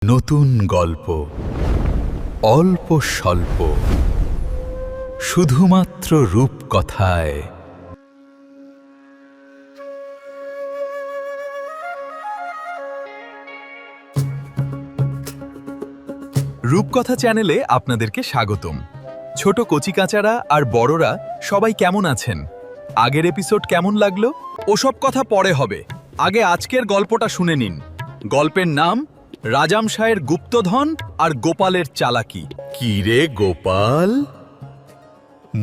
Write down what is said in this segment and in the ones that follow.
নতুন গল্প, অল্প স্বল্প, শুধুমাত্র রূপকথায়। রূপকথা চ্যানেলে আপনাদেরকে স্বাগতম। ছোট কচিকাচারা আর বড়রা সবাই কেমন আছেন? আগের এপিসোড কেমন লাগলো? ওসব কথা পরে হবে, আগে আজকের গল্পটা শুনে নিন। গল্পের নাম রাজামশায়ের গুপ্তধন আর গোপালের চালাকি। কি রে গোপাল,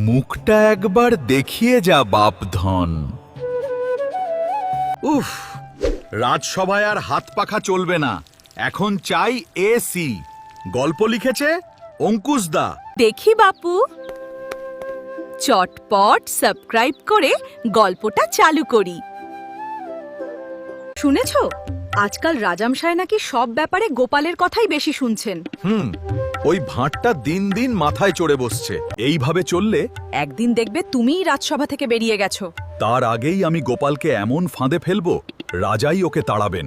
মুখটা একবার দেখিয়ে যা বাপধন। উফ, রাজসভায় আর হাত পাখা চলবে না, এখন চাই এসি। গল্প লিখেছে অঙ্কুশ দা। দেখি বাপু, চটপট সাবস্ক্রাইব করে গল্পটা চালু করি। শুনেছো, আজকাল রাজামশাই নাকি সব ব্যাপারে গোপালের কথাই বেশি শুনছেন। ওই ভাঁটটা দিন দিন মাথায় চড়ে বসছে। এইভাবে চললে একদিন দেখবে তুমিই রাজসভা থেকে বেরিয়ে গেছো। তার আগেই আমি গোপালকে এমন ফাঁদে ফেলবো, রাজাই ওকে তাড়াবেন।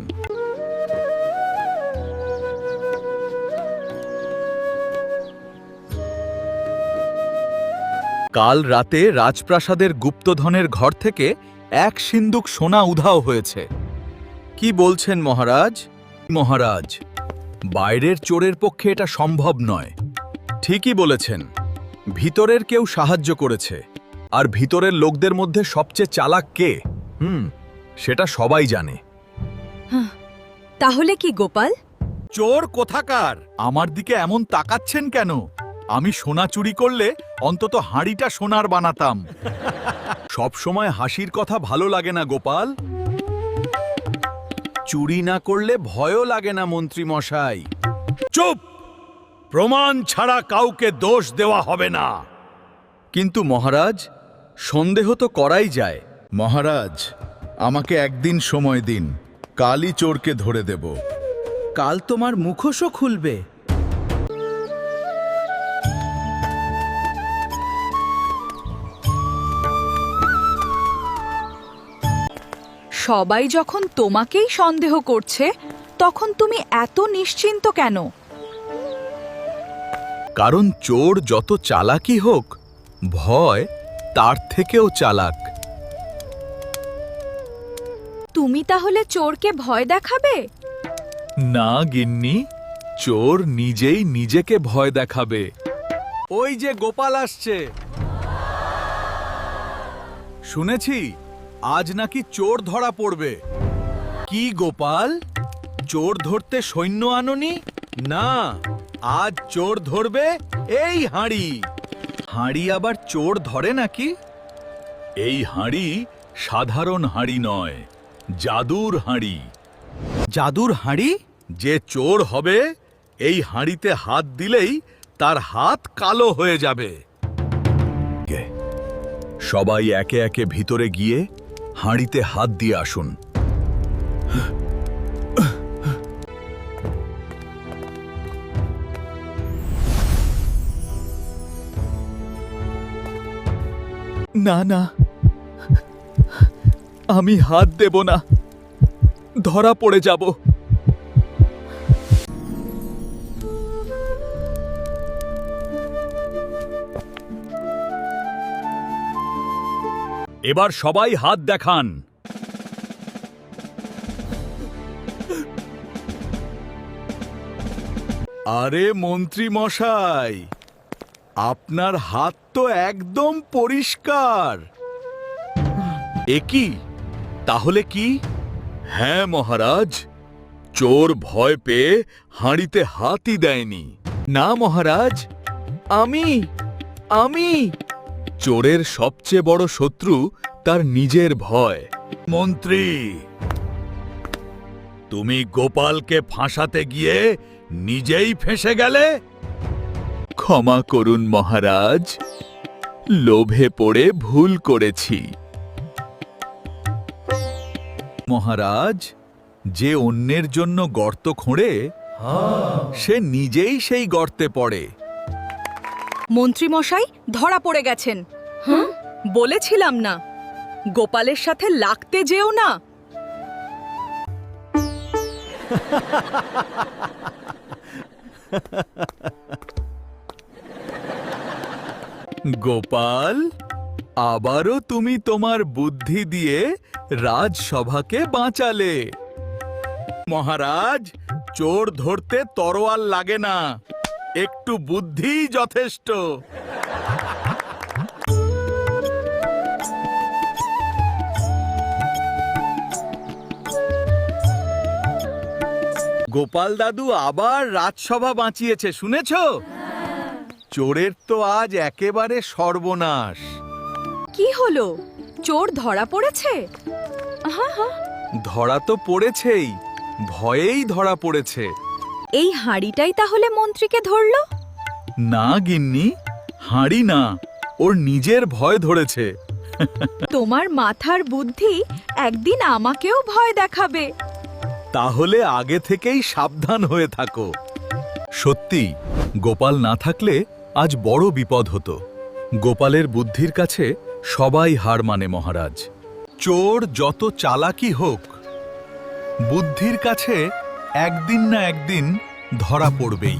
কাল রাতে রাজপ্রাসাদের গুপ্তধনের ঘর থেকে 1 সিন্দুক সোনা উধাও হয়েছে। কি বলছেন মহারাজ? মহারাজ, বাইরের চোরের পক্ষে এটা সম্ভব নয়। ঠিকই বলেছেন, ভিতরের কেউ সাহায্য করেছে। আর ভিতরের লোকদের মধ্যে সবচেয়ে চালাক কে? সেটা সবাই জানে। তাহলে কি গোপাল? চোর কোথাকার? আমার দিকে এমন তাকাচ্ছেন কেন? আমি সোনা চুরি করলে অন্তত হাঁড়িটা সোনার বানাতাম। সব সময় হাসির কথা ভালো লাগে না গোপাল। চুরি না করলে ভয়ও লাগে না মন্ত্রী মশাই। চুপ! প্রমাণ ছাড়া কাউকে দোষ দেওয়া হবে না। কিন্তু মহারাজ, সন্দেহ তো করাই যায়। মহারাজ, আমাকে একদিন সময় দিন, কালই চোরকে ধরে দেব। কাল তোমার মুখোশও খুলবে। সবাই যখন তোমাকেই সন্দেহ করছে, তখন তুমি এত নিশ্চিন্ত কেন? কারণ চোর যত চালাকই হোক, ভয় তার থেকেও চালাক। তুমি তাহলে চোরকে ভয় দেখাবে? না গিন্নি, চোর নিজেই নিজেকে ভয় দেখাবে। ওই যে গোপাল আসছে। শুনেছি আজ নাকি চোর ধরা পড়বে। কি গোপাল, চোর ধরতে সৈন্য আনোনি? না, আজ চোর ধরবে এই হাঁড়ি। হাঁড়ি আবার চোর ধরে নাকি? এই হাঁড়ি সাধারণ হাঁড়ি নয়, জাদুর হাঁড়ি। জাদুর হাঁড়ি? যে চোর হবে, এই হাঁড়িতে হাত দিলেই তার হাত কালো হয়ে যাবে। সবাই একে একে ভিতরে গিয়ে হাঁড়িতে হাত দিয়ে আসুন। না না, আমি হাত দেব না, ধরা পড়ে যাব। এবার সবাই হাত দেখান। আরে মন্ত্রী মশাই, আপনার হাত তো একদম পরিষ্কার। একই তাহলে কি? হ্যাঁ মহারাজ, চোর ভয় পেয়ে হাঁড়িতে হাতই দেয়নি। না মহারাজ, আমি চোরের সবচেয়ে বড় শত্রু তার নিজের ভয়। মন্ত্রী, তুমি গোপালকে ফাঁসাতে গিয়ে নিজেই ফেঁসে গেলে। ক্ষমা করুন মহারাজ, লোভে পড়ে ভুল করেছি। মহারাজ, যে অন্যের জন্য গর্ত খোঁড়ে, সে নিজেই সেই গর্তে পড়ে। মন্ত্রী মশাই ধরা পড়ে গেছেন। বলেছিলাম না, গোপালের সাথে লাগতে যেও না। গোপাল, আবারও তুমি তোমার বুদ্ধি দিয়ে রাজসভাকে বাঁচালে। মহারাজ, চোর ধরতে তরোয়াল লাগে না, একটু বুদ্ধিই যথেষ্ট। গোপাল দাদু আবার রাজসভা বাঁচিয়েছে, শুনেছ? চোরের তো আজ একেবারে সর্বনাশ। কি হলো? চোর ধরা পড়েছে? ধরা তো পড়েছেই, ভয়েই ধরা পড়েছে। এই হাঁড়িটাই তাহলে মন্ত্রীকে ধরলো? না গিন্নি, হাঁড়ি না, ওর নিজের ভয় ধরেছে। তোমার মাথার বুদ্ধি একদিন আমাকেও ভয় দেখাবে। তাহলে আগে থেকেই সাবধান হয়ে থাকো। সত্যি, গোপাল না থাকলে আজ বড় বিপদ হতো। গোপালের বুদ্ধির কাছে সবাই হার মানে মহারাজ। চোর যত চালাকি হোক, বুদ্ধির কাছে একদিন না একদিন ধরা পড়বেই।